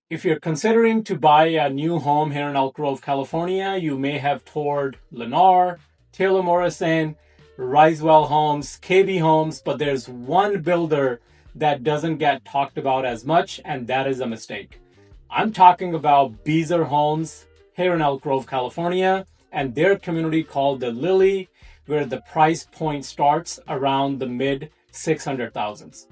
If you're considering to buy a new home here in Elk Grove, California, you may have toured Lennar, Taylor Morrison, Risewell Homes, KB Homes, but there's one builder that doesn't get talked about as much, and that is a mistake. I'm talking about Beazer Homes here in Elk Grove, California, and their community called the Lilly, where the price point starts around the mid 600,000s.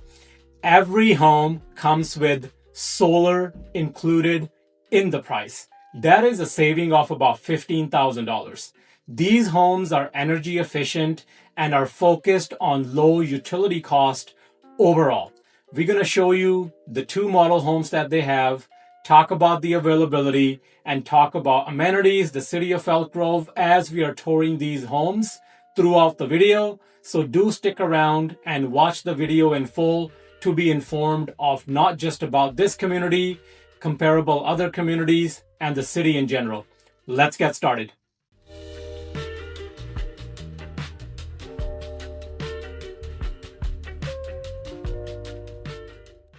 Every home comes with solar included in the price. That is a saving of about $15,000. These homes are energy efficient and are focused on low utility cost overall. We're going to show you the two model homes that they have, talk about the availability, and talk about amenities, the city of Elk Grove, as we are touring these homes throughout the video. So do stick around and watch the video in full to be informed of not just about this community, comparable other communities, and the city in general. Let's get started.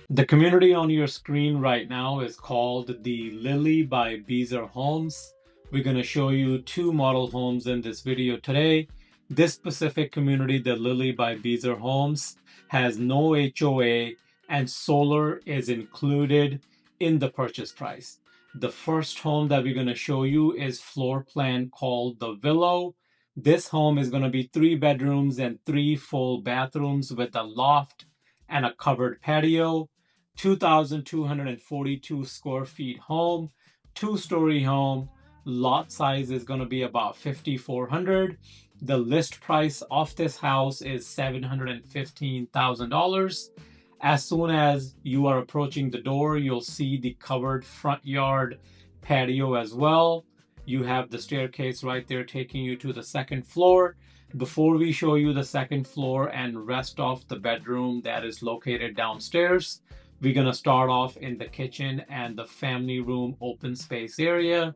The community on your screen right now is called the Lilly by Beazer Homes. We're going to show you two model homes in this video today. This specific community, the Lilly by Beazer Homes, has no HOA and solar is included in the purchase price. The first home that we're going to show you is floor plan called the Willow. This home is going to be 3 bedrooms and 3 full bathrooms with a loft and a covered patio. 2,242 square feet home, 2-story home. Lot size is going to be about 5,400. The list price of this house is $715,000. As soon as you are approaching the door, you'll see the covered front yard patio as well. You have the staircase right there taking you to the second floor. Before we show you the second floor and rest of the bedroom that is located downstairs, we're going to start off in the kitchen and the family room open space area.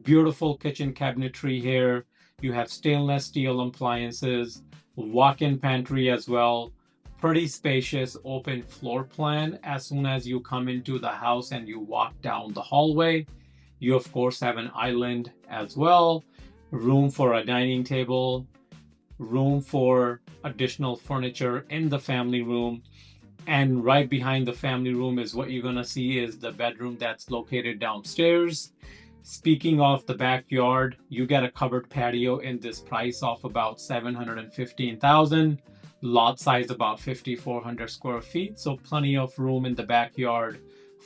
Beautiful kitchen cabinetry here. You have stainless steel appliances, walk-in pantry as well. Pretty spacious open floor plan. As soon as you come into the house and you walk down the hallway, you of course have an island as well. Room for a dining table, room for additional furniture in the family room. And right behind the family room is what you're going to see is the bedroom that's located downstairs. Speaking of the backyard, you get a covered patio in this price of about $715,000. Lot size about 5,400 square feet, so plenty of room in the backyard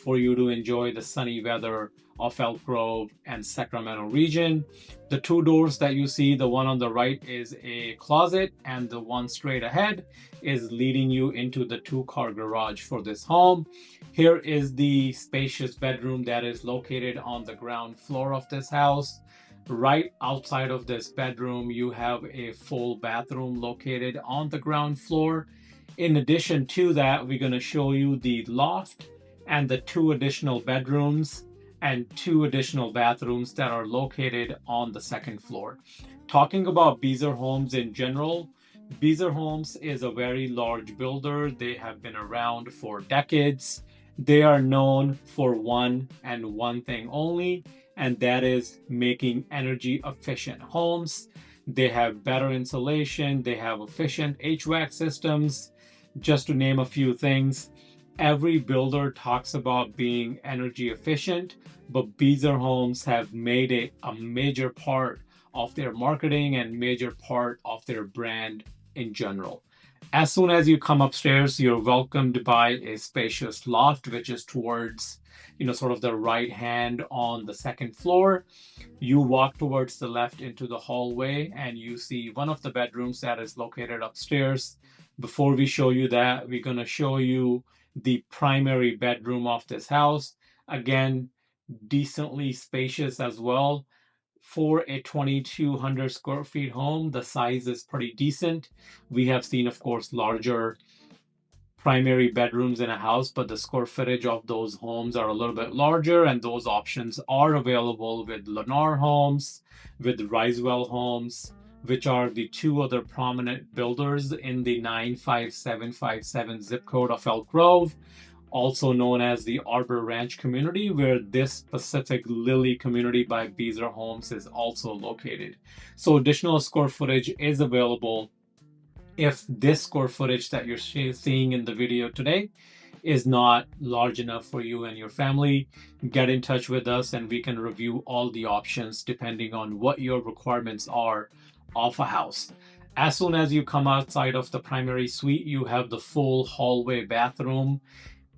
for you to enjoy the sunny weather of Elk Grove and Sacramento region. The two doors that you see, the one on the right is a closet and the one straight ahead is leading you into the 2-car garage for this home. Here is the spacious bedroom that is located on the ground floor of this house. Right outside of this bedroom, you have a full bathroom located on the ground floor. In addition to that, we're going to show you the loft and the 2 additional bedrooms and 2 additional bathrooms that are located on the second floor. Talking about Beazer Homes in general, Beazer Homes is a very large builder. They have been around for decades. They are known for one thing only, and that is making energy efficient homes. They have better insulation, they have efficient HVAC systems, just to name a few things. Every builder talks about being energy efficient, but Beazer Homes have made it a major part of their marketing and major part of their brand in general. As soon as you come upstairs, you're welcomed by a spacious loft, which is towards, sort of the right hand on the second floor. You walk towards the left into the hallway and you see one of the bedrooms that is located upstairs. Before we show you that, we're going to show you the primary bedroom of this house. Again, decently spacious as well. For a 2,200 square feet home, the size is pretty decent. We have seen, of course, larger primary bedrooms in a house, but the square footage of those homes are a little bit larger, and those options are available with Lennar Homes, with Risewell Homes, which are the 2 other prominent builders in the 95757 zip code of Elk Grove. also known as the Arbor Ranch community, where this specific Lilly community by Beazer Homes is also located. So additional square footage is available. If this square footage that you're seeing in the video today is not large enough for you and your family, get in touch with us and we can review all the options depending on what your requirements are of a house. As soon as you come outside of the primary suite, you have the full hallway bathroom.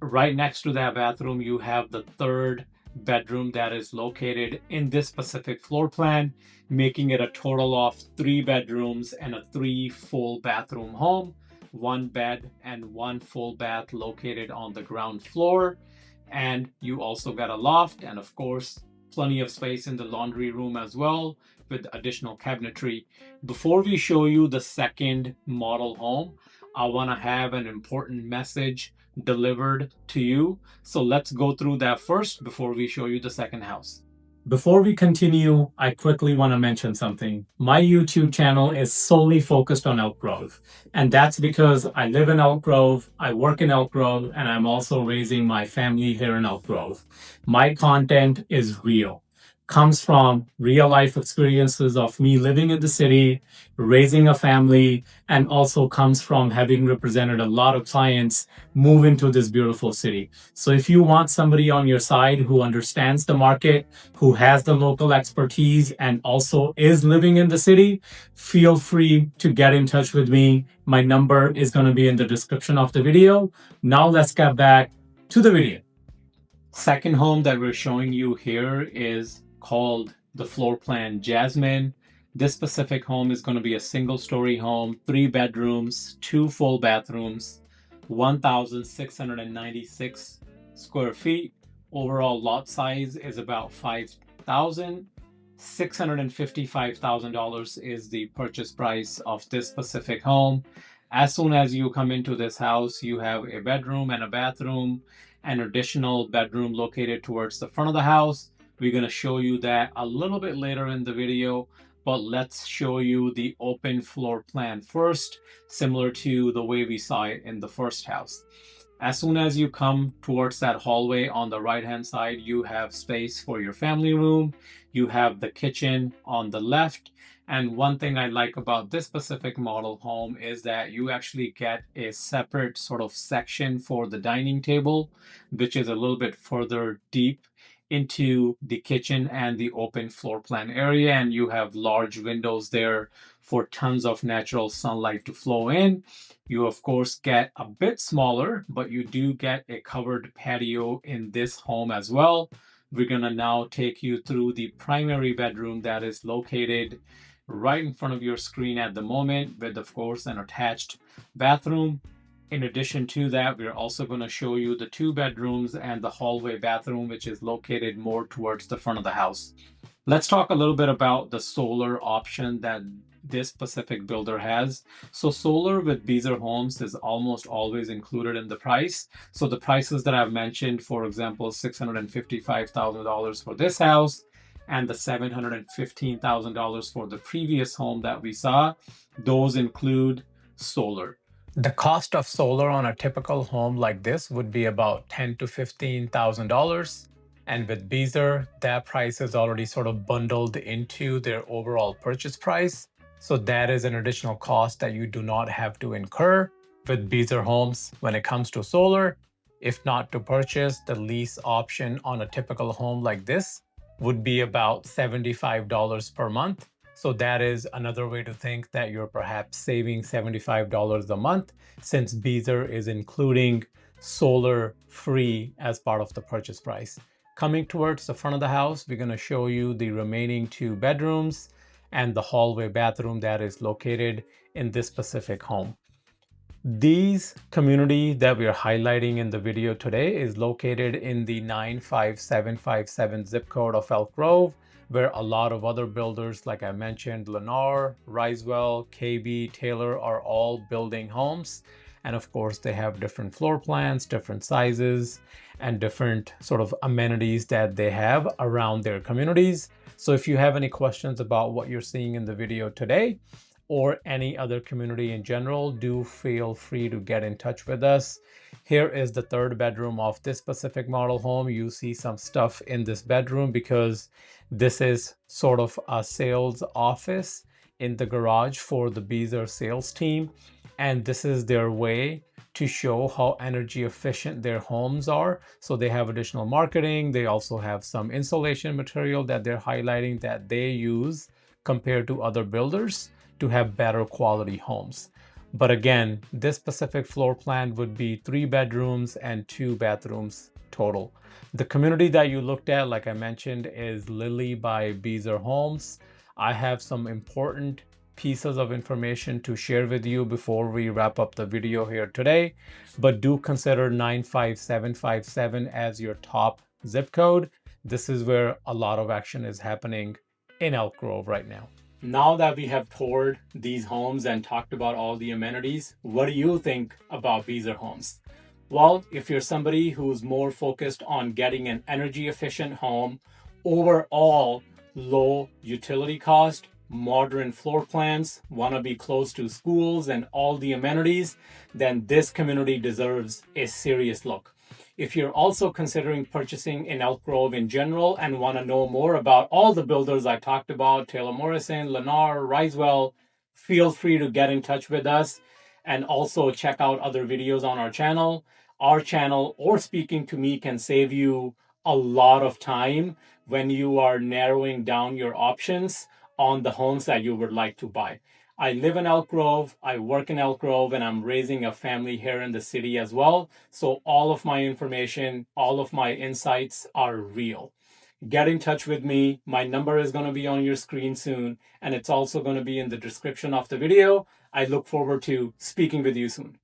Right next to that bathroom, you have the third bedroom that is located in this specific floor plan, making it a total of 3 bedrooms and a 3 full bathroom home. 1 bed and 1 full bath located on the ground floor. And you also got a loft and, of course, plenty of space in the laundry room as well with additional cabinetry. Before we show you the second model home, I want to have an important message delivered to you. So let's go through that first before we show you the second house. Before we continue, I quickly want to mention something. My YouTube channel is solely focused on Elk Grove. And that's because I live in Elk Grove, I work in Elk Grove, and I'm also raising my family here in Elk Grove. My content is real, comes from real life experiences of me living in the city, raising a family, and also comes from having represented a lot of clients move into this beautiful city. So if you want somebody on your side who understands the market, who has the local expertise, and also is living in the city, feel free to get in touch with me. My number is going to be in the description of the video. Now let's get back to the video. Second home that we're showing you here is called the floor plan Jasmine. This specific home is going to be a single-story home, 3 bedrooms, 2 full bathrooms, 1,696 square feet. Overall lot size is about $5,000. $655,000 is the purchase price of this specific home. As soon as you come into this house, you have a bedroom and a bathroom, an additional bedroom located towards the front of the house. We're going to show you that a little bit later in the video, but let's show you the open floor plan first, similar to the way we saw it in the first house. As soon as you come towards that hallway on the right hand side, you have space for your family room. You have the kitchen on the left. And one thing I like about this specific model home is that you actually get a separate sort of section for the dining table, which is a little bit further deep into the kitchen and the open floor plan area. And you have large windows there for tons of natural sunlight to flow in. You, of course, get a bit smaller, but you do get a covered patio in this home as well. We're going to now take you through the primary bedroom that is located right in front of your screen at the moment, with, of course, an attached bathroom. In addition to that, we're also going to show you the 2 bedrooms and the hallway bathroom, which is located more towards the front of the house. Let's talk a little bit about the solar option that this specific builder has. So solar with Beazer Homes is almost always included in the price. So the prices that I've mentioned, for example, $655,000 for this house and the $715,000 for the previous home that we saw, those include solar. The cost of solar on a typical home like this would be about $10,000 to $15,000. And with Beazer, that price is already sort of bundled into their overall purchase price. So that is an additional cost that you do not have to incur with Beazer Homes when it comes to solar. If not to purchase, the lease option on a typical home like this would be about $75 per month. So that is another way to think that you're perhaps saving $75 a month, since Beazer is including solar free as part of the purchase price. Coming towards the front of the house, we're going to show you the remaining 2 bedrooms and the hallway bathroom that is located in this specific home. These community that we are highlighting in the video today is located in the 95757 zip code of Elk Grove, where a lot of other builders, like I mentioned, Lennar, Risewell, KB, Taylor, are all building homes. And of course, they have different floor plans, different sizes, and different sort of amenities that they have around their communities. So if you have any questions about what you're seeing in the video today, or any other community in general, do feel free to get in touch with us. Here is the third bedroom of this specific model home. You see some stuff in this bedroom because this is sort of a sales office in the garage for the Beazer sales team. And this is their way to show how energy efficient their homes are. So they have additional marketing. They also have some insulation material that they're highlighting that they use compared to other builders to have better quality homes. But again, this specific floor plan would be 3 bedrooms and 2 bathrooms total. The community that you looked at, like I mentioned, is Lilly by Beazer Homes. I have some important pieces of information to share with you before we wrap up the video here today, but do consider 95757 as your top zip code. This is where a lot of action is happening in Elk Grove right now. Now that we have toured these homes and talked about all the amenities, what do you think about Beazer Homes? Well, if you're somebody who's more focused on getting an energy efficient home, overall low utility cost, modern floor plans, want to be close to schools and all the amenities, then this community deserves a serious look. If you're also considering purchasing in Elk Grove in general and want to know more about all the builders I talked about, Taylor Morrison, Lennar, Risewell, feel free to get in touch with us and also check out other videos on our channel. Our channel or speaking to me can save you a lot of time when you are narrowing down your options on the homes that you would like to buy. I live in Elk Grove, I work in Elk Grove, and I'm raising a family here in the city as well. So all of my information, all of my insights are real. Get in touch with me. My number is going to be on your screen soon, and it's also going to be in the description of the video. I look forward to speaking with you soon.